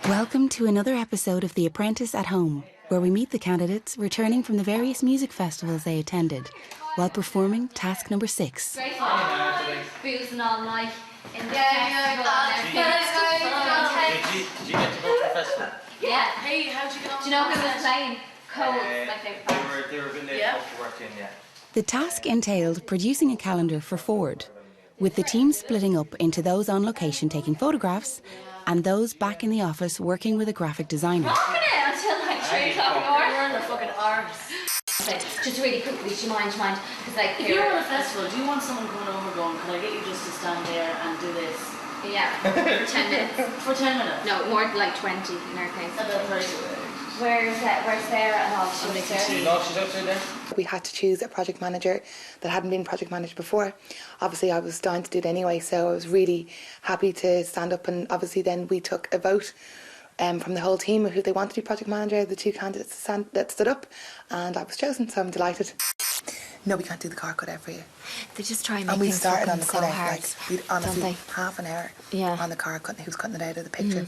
Welcome to another episode of The Apprentice at Home, where we meet the candidates returning from the various music festivals they attended while performing task number 6. Boozing all night in the Did you get to go to the festival? Yeah. Hey, how'd you get on? Do you know who was playing? Cold. They were late to work in, yeah. The task entailed producing a calendar for Ford, with the team splitting up into those on location taking photographs and those back in the office working with a graphic designer. Until like 3 o'clock in the morning. You're in the fucking arse. Just really quickly, do you mind? Because like, If you're on a festival, do you want someone coming over going, can I get you just to stand there and do this? Yeah, for 10 minutes. For 10 minutes? No, more like 20 in our case. Where's Sarah and all? You know she's out there? We had to choose a project manager that hadn't been project manager before. Obviously I was dying to do it anyway, so I was really happy to stand up, and obviously then we took a vote from the whole team of who they wanted to be project manager, the 2 candidates that stood up, and I was chosen, so I'm delighted. No, we can't do the car cutout for you. They just try and make and we things started on the so cutout, hard, like we'd honestly don't half an hour on the car cutting, who was cutting it out of the picture,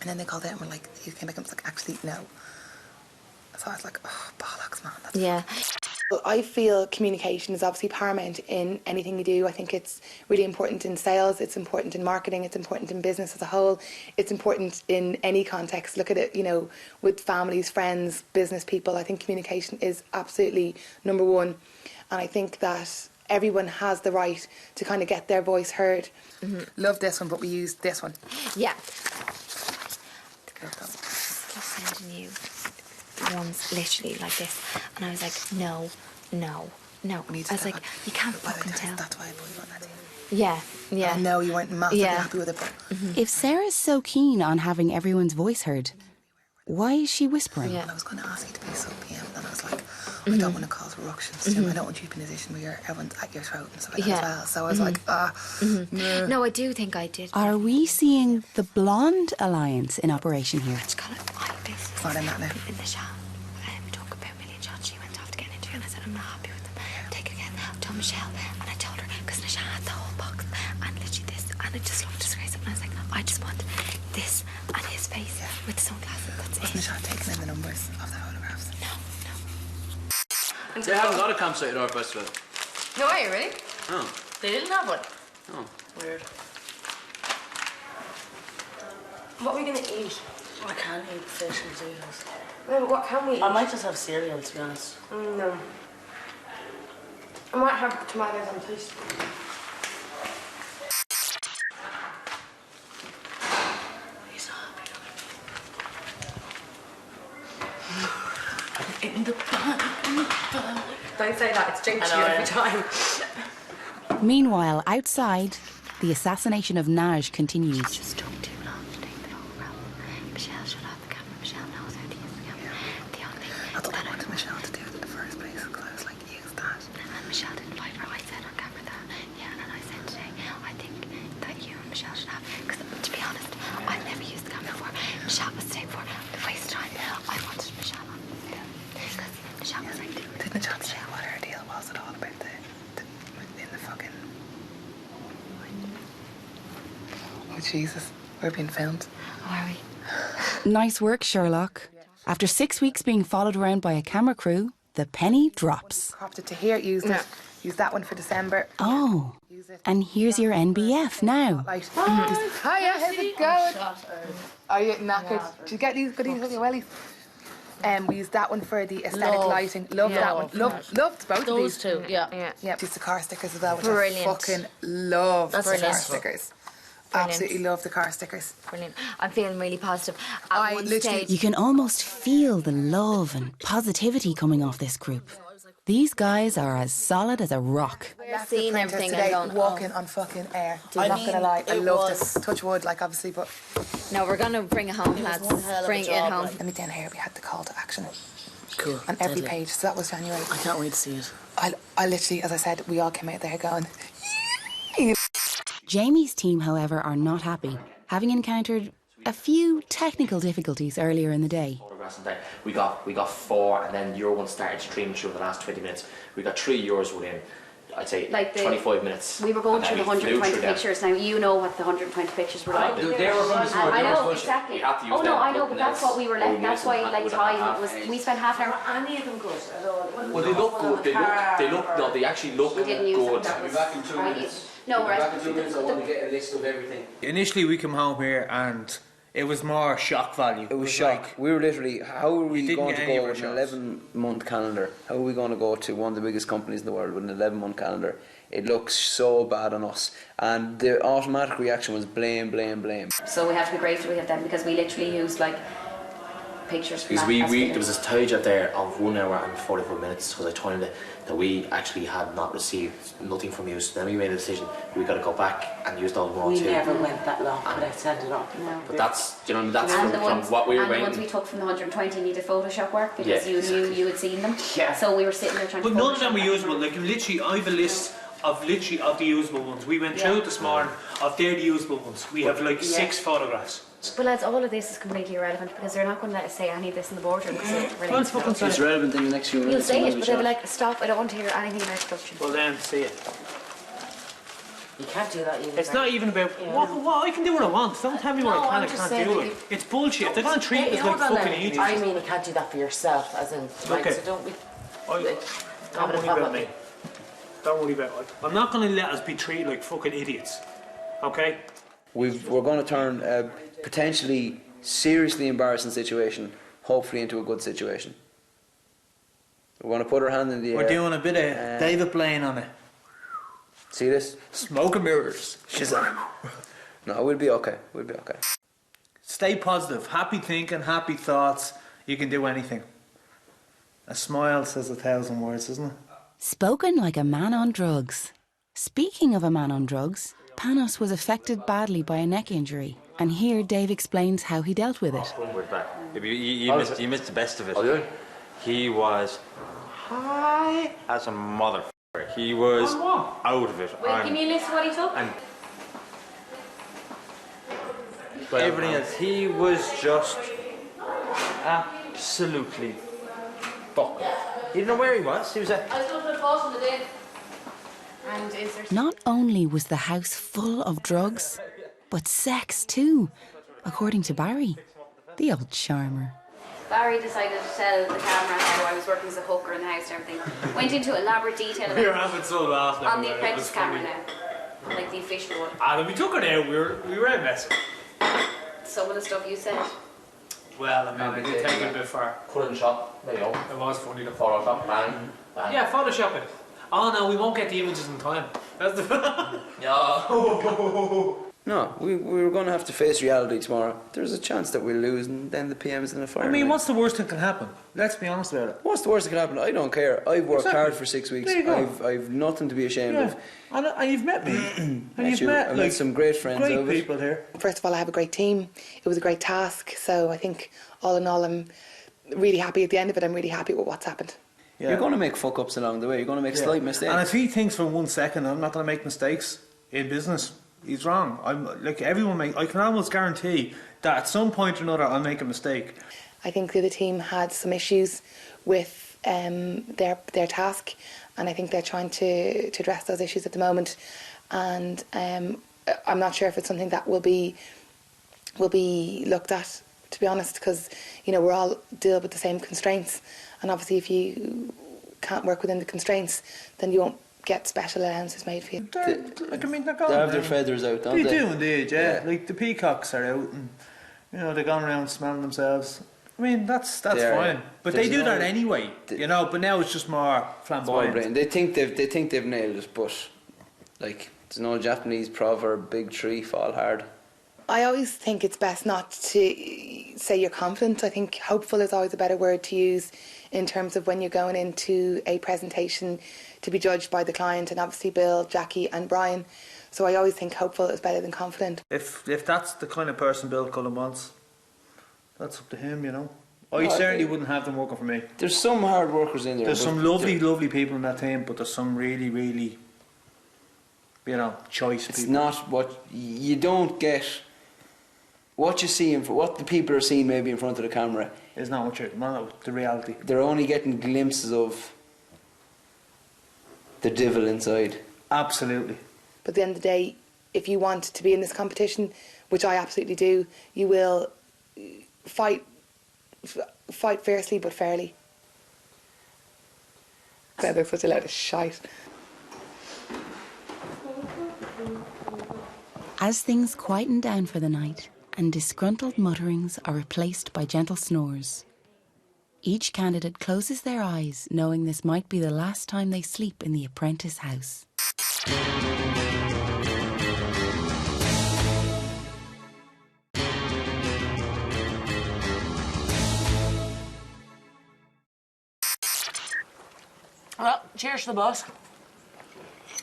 and then they called out and were like, you came back and was like, actually no. So I was like, oh bollocks, man. That's Well, I feel communication is obviously paramount in anything you do. I think it's really important in sales, it's important in marketing, it's important in business as a whole, it's important in any context. Look at it, you know, with families, friends, business people. I think communication is absolutely number one, and I think that everyone has the right to kind of get their voice heard. Love this one, but we used this one. Yeah. Just sending you ones literally like this, and I was like, no. I was like, you can't fucking tell. That's why I put you on that team. Yeah. I know you weren't massively happy with it, but If Sarah's so keen on having everyone's voice heard, why is she whispering? I was going to ask you to be sub PM, and I was like, I don't want to cause ructions. I don't want you to be in a position where everyone's at your throat and stuff like that as well. So I was like, No, I do think I did. Are we seeing the blonde alliance in operation here? Let's call it my business. It's not in that now. In the shop, we talk about million shots. She went off to get an interview, and I said, I'm not happy with them. Take it again. I told Michelle, and I told her, because Michelle had the whole box, and literally this, and it just looked disgraceful. And I was like, I just want this and his face with the sunglasses. That's Wasn't Michelle taking in the numbers of the photographs? No. They haven't got a campsite at our festival. No way, really? Oh. They didn't have one? Oh. Weird. What are we going to eat? I can't eat fish and potatoes. No, what can we eat? I might just have cereal, to be honest. No. I might have tomatoes on toast. He's not happy. In the bag. Don't say that, it's jinxed you every time. Meanwhile, outside, the assassination of Naj continues. Just took too long to take the photograph. Michelle shut off the camera. Michelle knows how to use the camera. The only That's what I wanted Michelle to do in the first place, because I was like, use that. And Michelle didn't like her. I said on camera that, and I said today, I think that you and Michelle should have, because to be honest, I've never used the camera before. Michelle was today before, the waste of time. I wanted Michelle on film, because Michelle was like, Did Michelle say what her deal was at all about the in the fucking... Oh Jesus, we're being filmed. oh, are we? Nice work, Sherlock. After 6 weeks being followed around by a camera crew, the penny drops. Cropped it to here, used it. Used that one for December. Oh, and here's your NBF now. Hiya, how's it going? Are you knackered? Did you get these goodies with your wellies? We used that one for the aesthetic lighting. Loved that one. Loved both of these. Those two, yeah. Just the car stickers as well, which Brilliant. I fucking love. That's the car brilliant. stickers. Brilliant. Absolutely love the car stickers. Brilliant. I'm feeling really positive. At one stage, You can almost feel the love and positivity coming off this group. These guys are as solid as a rock. seeing everything and today, going, walking on fucking air. I'm not gonna lie, I loved it. Touch wood, like obviously, but no, we're going to bring it home, lads. Bring it home. let me down here. We had the call to action Cool. on every Deadly. page, so that was January. I can't wait to see it. I literally, as I said, we all came out there going. Jamie's team, however, are not happy, having encountered a few technical difficulties earlier in the day. We got 4, and then your one started streaming through in the last 20 minutes. We got 3 yours were in. I'd say Like 25 minutes. We were going and through the then we flew 120 through them. pictures. Now you know what the 120 pictures were like. They were from the store. I They were know supposed to. exactly. We had to use Oh no, them, I know, nothing but that's else. what we were Oh, left. we That's used why them, like would have time half was. days. We spent half an hour. Any of them good at all? Well, they look good. They look. No, they actually look We didn't use them. good. That was back in 2 right. minutes. No, right. Back in 2 minutes, I want to get a list of everything. Initially, we came home here and it was more shock value. It was shock. like, We were literally, how are we didn't going get to any go of our with an shots. 11-month calendar? How are we going to go to one of the biggest companies in the world with an 11-month calendar? It looks so bad on us. And the automatic reaction was blame, blame, blame. So we have to be grateful we have them because we literally used like pictures from Because that. there was a stage out there of 1 hour and 45 minutes because I told him that we actually had not received nothing from you. So then we made a decision, we got to go back and use those more We too. never went that long without sending it off. No. But that's, you know, that's And from what we were and the ones waiting. we took from the 120 needed Photoshop work because Yeah, you knew you had seen them. Yeah. So we were sitting there trying but to. none of them were Photoshop usable. Like literally, I have a list of the usable ones. We went through it this morning of they're the usable ones. We have like 6 photographs. But lads, all of this is completely irrelevant because they're not going to let us say any of this in the boardroom because it relates to us. It's relevant in the next few You'll minutes. say it, but they'll be like, stop, I don't want to hear anything about production. Well then, see it. You can't do that either. It's not even about what I can do what I want. Don't tell me what I can and can't do it. It's bullshit. They're going to treat us like fucking idiots. I mean, you can't do that for yourself, as in, right, Okay. so don't be... Don't worry about me. Don't worry about it. I'm not going to let us be treated like fucking idiots. Okay? We're going to turn a potentially seriously embarrassing situation, hopefully, into a good situation. We're going to put our hand in the air. We're doing a bit of David Blaine on it. See this? Smoke and mirrors. Shazam. No, we'll be okay. We'll be okay. Stay positive. Happy thinking, happy thoughts. You can do anything. A smile says 1,000 words, doesn't it? Spoken like a man on drugs. Speaking of a man on drugs, Panos was affected badly by a neck injury, and here Dave explains how he dealt with it. We're back. You missed the best of it. Oh, yeah? He was high as a motherfucker. He was out of it. Wait, give me a list of what he took. And everything else, he was just absolutely fucked. He didn't know where he was. He was at. I was going to put a pause on the bin. And is there... Not only was the house full of drugs, but sex too, according to Barry, the old charmer. Barry decided to tell the camera how I was working as a hooker in the house and everything. Went into elaborate detail about We were having so laugh now on the about it. It Apprentice was camera funny. now. Like the official one. And we took her out, we were a mess. Some of the stuff you said. Well, I mean, we did take it a bit far. Put it in shop, there you go. It was funny to Photoshop, bang, bang. Yeah, Photoshop it. Oh no, we won't get the images in time. That's the Yeah. No, we were going to have to face reality tomorrow. There's a chance that we'll lose, and then the PM's in a fire. I mean, what's the worst that can happen? Let's be honest about it. What's the worst that can happen? I don't care. I've worked Exactly. hard for 6 weeks. There you go. I've nothing to be ashamed Yeah, of. and you've met me. And you've you. met I like met some great friends great over it. people here. First of all, I have a great team. It was a great task. So I think, all in all, I'm really happy at the end of it. I'm really happy with what's happened. Yeah. You're going to make fuck-ups along the way. You're going to make slight mistakes. And if he thinks for 1 second I'm not going to make mistakes in business, he's wrong. I'm like everyone I can almost guarantee that at some point or another I'll make a mistake. I think the other team had some issues with their task, and I think they're trying to address those issues at the moment. And I'm not sure if it's something that will be looked at, to be honest, because we're all deal with the same constraints, and obviously if you can't work within the constraints, then you won't get special allowances made for you. They're going they have their feathers out, don't They they? do indeed, yeah. Like the peacocks are out and they're going around smelling themselves. I mean, that's fine. But they do that anyway, but now it's just more flamboyant. They think they've nailed it, but like there's no Japanese proverb, big tree fall hard. I always think it's best not to say you're confident. I think hopeful is always a better word to use in terms of when you're going into a presentation to be judged by the client, and obviously Bill, Jackie and Brian. So I always think hopeful is better than confident. If that's the kind of person Bill Cullen wants, that's up to him, I certainly wouldn't have them working for me. There's some hard workers in there. There's some lovely people in that team, but there's some really, really, choice people. It's not what you don't get. What you see what the people are seeing maybe in front of the camera is not the reality. They're only getting glimpses of The devil inside. Absolutely. But at the end of the day, if you want to be in this competition, which I absolutely do, you will fight fiercely but fairly. They're such a load of shite. As things quieten down for the night and disgruntled mutterings are replaced by gentle snores, each candidate closes their eyes knowing this might be the last time they sleep in the Apprentice house. Well, cheers to the boss.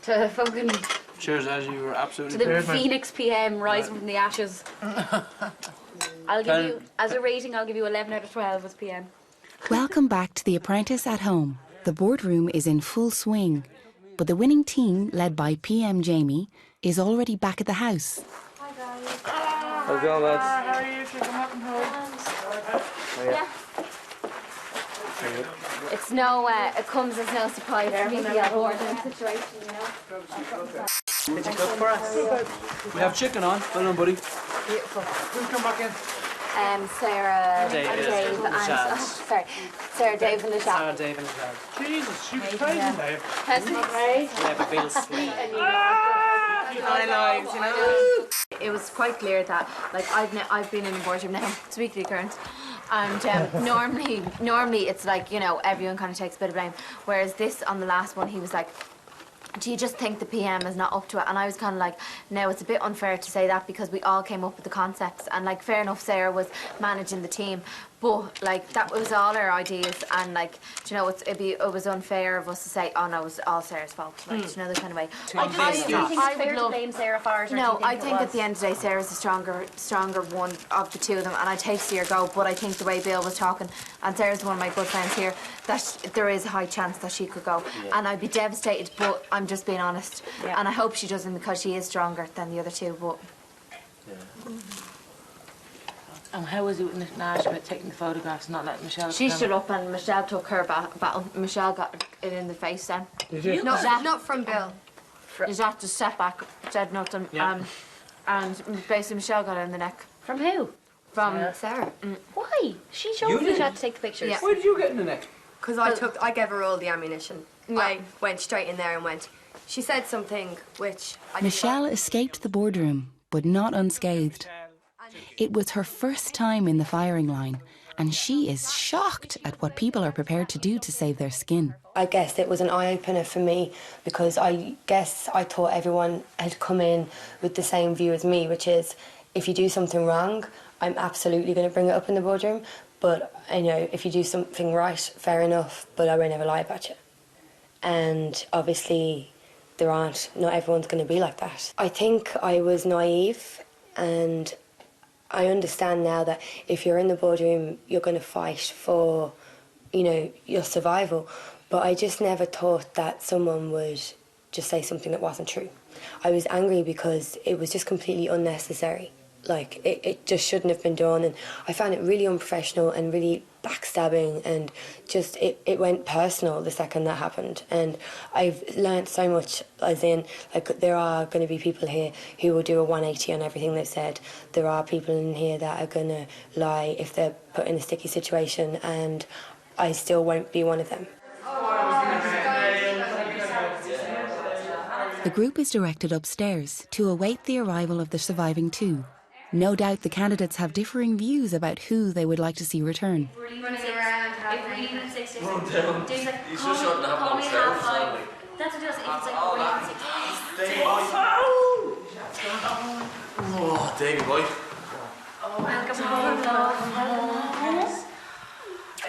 To fucking... Cheers, as you were absolutely to the Phoenix PM rising from the ashes. I'll give you, as a rating, I'll give you 11 out of 12 as PM. Welcome back to The Apprentice at home. The boardroom is in full swing, but the winning team, led by PM Jamie, is already back at the house. Hi guys. How's it going, lads? How are you? Come up and Yeah. It's no, it comes as no surprise to me, the boardroom situation, you know. Did you cook for us? We have chicken on. Well done, buddy. Beautiful. Who's come back in? Sarah, Dave, and Dave, and sorry, Sarah, Dave, and Lashad. Sarah, Dave, and Lashad. Jesus, she was crazy, Dave. It was quite clear that, like, I've been in the boardroom now. It's weekly occurrence. And normally it's like, you know, everyone kind of takes a bit of blame. Whereas this, on the last one, he was like, do you just think the PM is not up to it? And I was kind of like, no, it's a bit unfair to say that because we all came up with the concepts. And, like, fair enough, Sarah was managing the team. But, like, that was all our ideas. And, like, do you know, it was unfair of us to say, oh, no, it was all Sarah's fault. Like, do you know, the kind of way. I think it's fair to blame Sarah for it? No, I think at the end of the day, Sarah's the stronger one of the two of them. And I take Sarah go, but I think the way Bill was talking, and Sarah's one of my good friends here, that there is a high chance that she could go. Yeah. And I'd be devastated, but I'm just being honest. Yeah. And I hope she doesn't because she is stronger than the other two, but... Yeah. And how was it with Nash about taking the photographs and not letting Michelle... She stood up and Michelle took her battle. Michelle got it in the face then. Did you? Not from Bill. Jacques just stepped back, said nothing, and basically Michelle got it in the neck. From who? From Sarah. Why? She showed me had to take the pictures. Yeah. Why did you get in the neck? Because I gave her all the ammunition. Yeah. I went straight in there and went. She said something which Michelle escaped the boardroom, but not unscathed. It was her first time in the firing line, and she is shocked at what people are prepared to do to save their skin. I guess it was an eye-opener for me because I guess I thought everyone had come in with the same view as me, which is if you do something wrong, I'm absolutely going to bring it up in the boardroom, but you know, if you do something right, fair enough, but I won't ever lie about you. And obviously not everyone's going to be like that. I think I was naive, and I understand now that if you're in the boardroom, you're going to fight for, you know, your survival. But I just never thought that someone would just say something that wasn't true. I was angry because it was just completely unnecessary. Like, it just shouldn't have been done. And I found it really unprofessional and really backstabbing, and just it went personal the second that happened. And I've learnt so much, as in, like, there are going to be people here who will do a 180 on everything they've said. There are people in here that are going to lie if they're put in a sticky situation, and I still won't be one of them. The group is directed upstairs to await the arrival of the surviving two. No doubt the candidates have differing views about who they would like to see return. running around. Run down. He's just shutting up on himself. That's what it does. It's like we're leaving 6. Oh, Davey boy. Welcome home, love.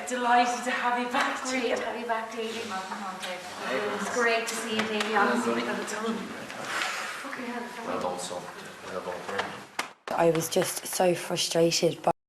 Delighted to have you back. Great to have you back, Davey. It's great to see you, Davey, honestly. Well done, son. Well done, friend. I was just so frustrated by